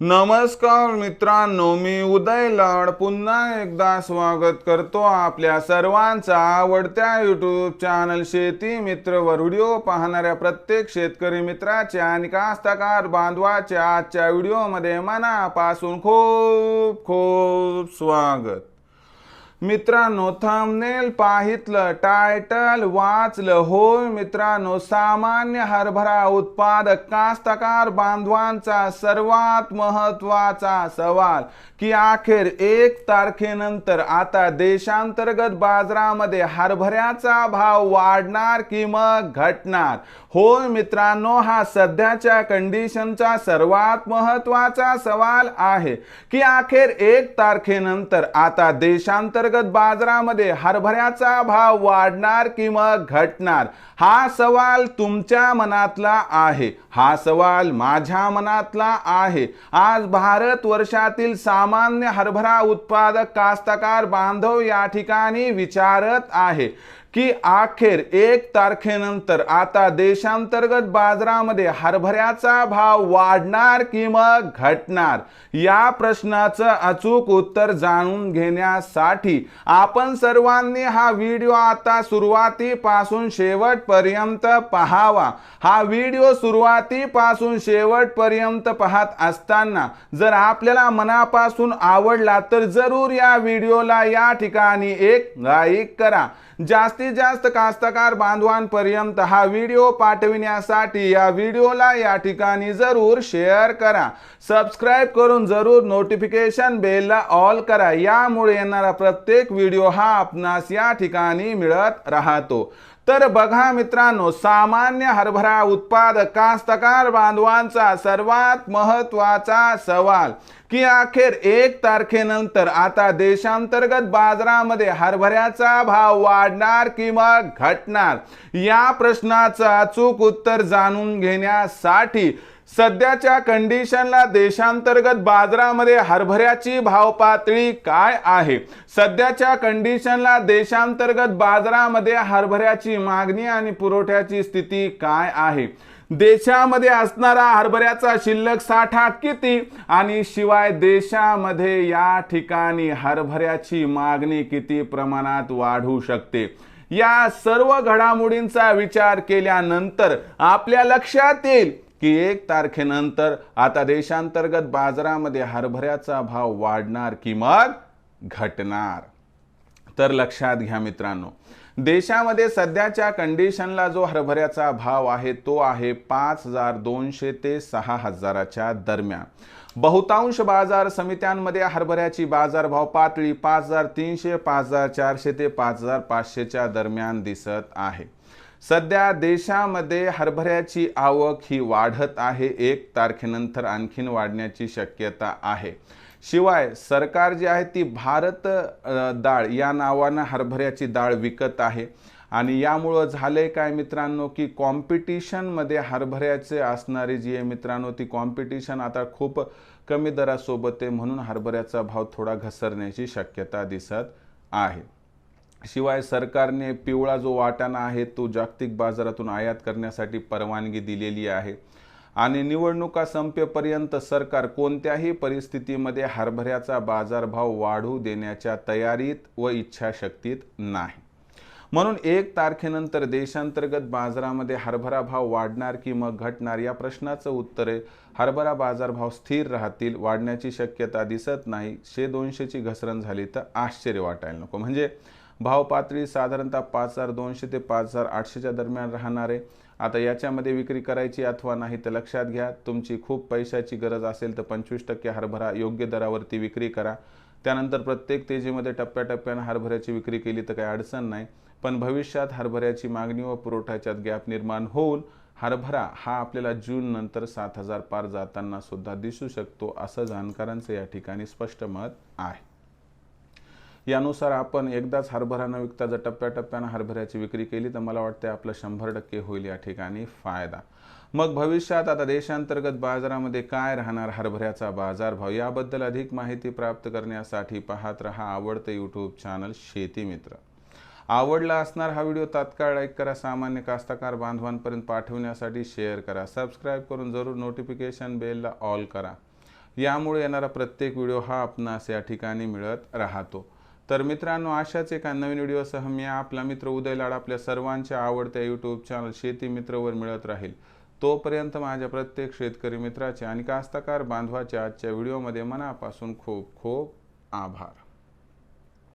नमस्कार मित्रांनो, मी उदय लाड पुन्हा एकदा स्वागत करतो आपल्या सर्वांचा आवडत्या यूट्यूब चॅनल शेती मित्रवर व्हिडिओ पाहणाऱ्या प्रत्येक शेतकरी मित्राचे आणि कास्तकार बांधवाच्या आजच्या व्हिडिओमध्ये मनापासून खूप खूप स्वागत। मित्रांनो, थंबनेल पाहितलं, टायटल वाचलं, होय मित्रांनो, सामान्य हरभरा उत्पादक कास्तकार बांधवांचा सर्वात महत्त्वाचा सवाल की अखेर 1 तारखेनंतर आता देशांतर्गत बाजारामध्ये हरभऱ्याचा भाव वाढणार की मग घटणार। होय मित्रांनो, हा सध्याच्या कंडिशनचा सर्वात महत्त्वाचा सवाल आहे की अखेर 1 तारखेनंतर आता देशांतर्गत बाजारामध्ये हरभऱ्याचा भाव वाढणार की मग घटणार। हा सवाल तुमच्या मनातला आहे, हा सवाल माझ्या मनातला आहे। आज भारत वर्षातील सामान्य हरभरा उत्पादक कास्तकार बांधव या ठिकाणी विचारत आहे की अखेर 1 तारखेनंतर आता देशांतर्गत बाजारामध्ये हरभऱ्याचा भाव वाढणार की मग घटणार। या प्रश्नाचं अचूक उत्तर जाणून घेण्यासाठी आपण सर्वांनी हा व्हिडिओ आता सुरुवातीपासून शेवटपर्यंत पाहावा। हा व्हिडिओ सुरुवातीपासून शेवटपर्यंत पाहत असताना जर आपल्याला मनापासून आवडला तर जरूर या व्हिडिओला या ठिकाणी एक लाईक करा। जास्तीत जास्त कास्तकार बांधवांपर्यंत हा व्हिडिओ पाठविण्यासाठी या व्हिडिओला या ठिकाणी जरूर शेअर करा। सबस्क्राइब करून जरूर नोटिफिकेशन बेलला ऑल करा, यामुळे येणारा प्रत्येक व्हिडिओ हा आपणास या ठिकाणी मिळत राहतो। तर बघा मित्रांनो, सामान्य हरभरा उत्पादक कास्तकार बांधवांचा सर्वात महत्त्वाचा सवाल की अखेर 1 तारखेनंतर आता देशांतर्गत बाजारामध्ये हरभऱ्याचा भाव वाढणार की मग घटणार। या प्रश्नाचं अचूक उत्तर जाणून घेण्यासाठी सध्याच्या कंडिशनला देशांतर्गत बाजारामध्ये हरभऱ्याची भाव पातळी काय आहे, सध्याच्या कंडिशनला देशांतर्गत बाजारामध्ये हरभऱ्याची मागणी आणि पुरवठ्याची स्थिती काय आहे, देशामध्ये असणारा हरभऱ्याचा शिल्लक साठा किती आणि शिवाय देशामध्ये या ठिकाणी हरभऱ्याची मागणी किती प्रमाणात वाढू शकते। या सर्व घडामोडींचा विचार केल्यानंतर आपल्या लक्षात येईल की 1 तारखेनंतर आता देशांतर्गत बाजारामध्ये हरभऱ्याचा भाव वाढणार की मग घटणार। तर लक्षात घ्या मित्रांनो, देशामध्ये सध्याच्या कंडिशनला जो हरभऱ्याचा भाव आहे तो आहे 5200 ते 6000च्या दरम्यान। बहुतांश बाजार समित्यांमध्ये हरभऱ्याची बाजारभाव पातळी 5300, 5400 ते 5500च्या दरम्यान दिसत आहे। सध्या देशामध्ये हरभऱ्याची आवक ही वाढत आहे, 1 तारखेनंतर आणखीन वाढण्याची शक्यता आहे। शिवाय सरकार जी आहे ती भारत डाळ या नावाने हरभऱ्याची डाळ विकत आहे आणि यामुळे झाले काय मित्रांनो की कॉम्पिटिशन मध्ये हरभऱ्याचे असणारी जी आहे मित्रांनो ती कॉम्पिटिशन आता खूप कमी दरासोबत आहे, म्हणून हरभऱ्याचा भाव थोडा घसरण्याची शक्यता दिसत आहे। शिवाय सरकारने पिवळा जो वाटाणा आहे तो जागतिक बाजारातून आयात करण्यासाठी परवानगी दिलेली आहे आणि निवडणुका संपेपर्यंत सरकार कोणत्याही परिस्थितीमध्ये हरभऱ्याचा बाजारभाव वाढू देण्याच्या तयारीत व इच्छाशक्तीत नाही। म्हणून 1 तारखेनंतर देशांतर्गत बाजारामध्ये हरभरा भाव वाढणार की मग घटणार या प्रश्नाचं उत्तर आहे हरभरा बाजारभाव स्थिर राहतील, वाढण्याची शक्यता दिसत नाही। 100-200ची घसरण झाली तर आश्चर्य वाटायला नको। म्हणजे भाव पातळी साधारणतः 5200 ते 5800च्या दरम्यान राहणार आहे। आता याच्यामध्ये विक्री करायची अथवा नाही तर लक्षात घ्या, तुमची खूप पैशाची गरज असेल तर 25% हरभरा योग्य दरावरती विक्री करा। त्यानंतर प्रत्येक तेजीमध्ये टप्प्याटप्प्याने हरभऱ्याची विक्री केली तर काही अडचण नाही, पण भविष्यात हरभऱ्याची मागणी व पुरवठ्याच्यात गॅप निर्माण होऊन हरभरा हा आपल्याला जून नंतर 7000 पार जाताना सुद्धा दिसू शकतो, असं जाणकारांचं या ठिकाणी स्पष्ट मत आहे। यानुसार आपण एकदाच हरभरा न विकता जर टप्प्याटप्प्याने हरभऱ्याची विक्री केली तर मला वाटते आपला 100% होईल या ठिकाणी फायदा। मग भविष्यात आता देशांतर्गत बाजारामध्ये काय राहणार हरभऱ्याचा बाजारभाव याबद्दल अधिक माहिती प्राप्त करण्यासाठी पाहत रहा आवडते यूट्यूब चॅनल शेती मित्र। आवडला असणार हा व्हिडिओ तात्काळ लाईक करा, सामान्य कास्तकार बांधवांपर्यंत पाठवण्यासाठी शेअर करा, सबस्क्राइब करून जरूर नोटिफिकेशन बेलला ऑल करा। यामुळे येणारा प्रत्येक व्हिडिओ हा आपणास या ठिकाणी मिळत राहतो। तर मित्रांनो, अशाच एका नवीन व्हिडिओसह मी आपला मित्र उदय लाड आपल्या सर्वांच्या आवडत्या यूट्यूब चॅनल शेती मित्रवर मिळत राहील। तोपर्यंत माझ्या प्रत्येक शेतकरी मित्राचे आणि कास्तकार बांधवाचे आजच्या व्हिडिओमध्ये मनापासून खूप खूप आभार।